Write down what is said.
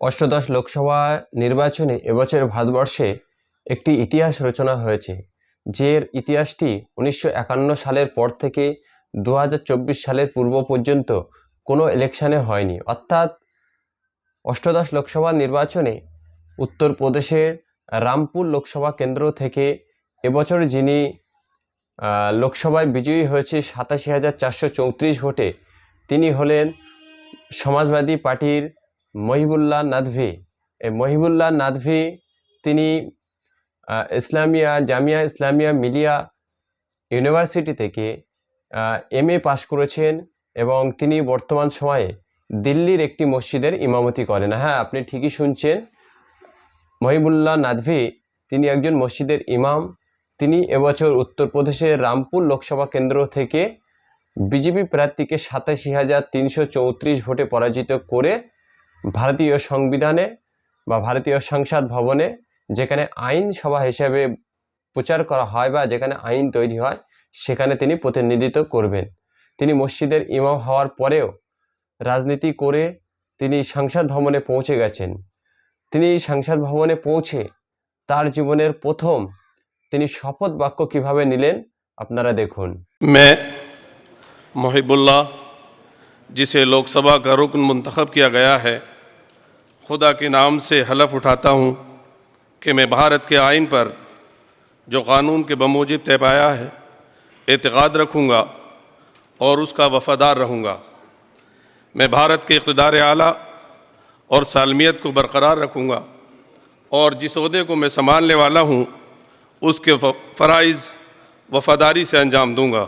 অষ্টাদশ লোকসভা নির্বাচনে এবছর ভারতবর্ষে একটি ইতিহাস রচনা হয়েছে, যে ইতিহাসটি 1951 সালের পর থেকে 2024 সালের পূর্ব পর্যন্ত কোনো ইলেকশনে হয়নি। অর্থাৎ অষ্টাদশ লোকসভা নির্বাচনে উত্তরপ্রদেশের রামপুর লোকসভা কেন্দ্র থেকে এবছর যিনি লোকসভায় বিজয়ী হয়েছে 87,434 ভোটে, তিনি হলেন সমাজবাদী পার্টির মহিবুল্লাহ নাদভি। এই মহিবুল্লাহ নাদভি তিনি জামিয়া ইসলামিয়া মিলিয়া ইউনিভার্সিটি থেকে MA পাশ করেছেন এবং তিনি বর্তমান সময়ে দিল্লির একটি মসজিদের ইমামতি করেন। হ্যাঁ, আপনি ঠিকই শুনছেন, মহিবুল্লাহ নাদভি তিনি একজন মসজিদের ইমাম। তিনি এবছর উত্তরপ্রদেশের রামপুর লোকসভা কেন্দ্র থেকে বিজেপি প্রার্থীকে 87,334 ভোটে পরাজিত করে ভারতীয় সংবিধানে বা ভারতীয় সংসদ ভবনে, যেখানে আইনসভা হিসেবে প্রচার করা হয় বা যেখানে আইন তৈরি হয়, সেখানে তিনি প্রতিনিধিত্ব করবেন। তিনি মসজিদের ইমাম হওয়ার পরেও রাজনীতি করে তিনি সংসদ ভবনে পৌঁছে গেছেন। তিনি সংসদ ভবনে পৌঁছে তার জীবনের প্রথম তিনি শপথ বাক্য কিভাবে নিলেন আপনারা দেখুন। मैं मोहिबुल्लाह, जिसे लोकसभा का रुकन मुंतखब किया गया है, खुदा के नाम से हलफ उठाता हूँ कि मैं भारत के आइन पर जो क़ानून के बमूजिब तय पाया है एतक़ाद रखूँगा और उसका वफ़ादार रहूँगा। मैं भारत के इक़्तिदार आला और सालमियत को बरकरार रखूँगा और जिस ओहदे को मैं संभालने वाला हूँ उसके फ़राइज़ वफ़ादारी से अंजाम दूँगा।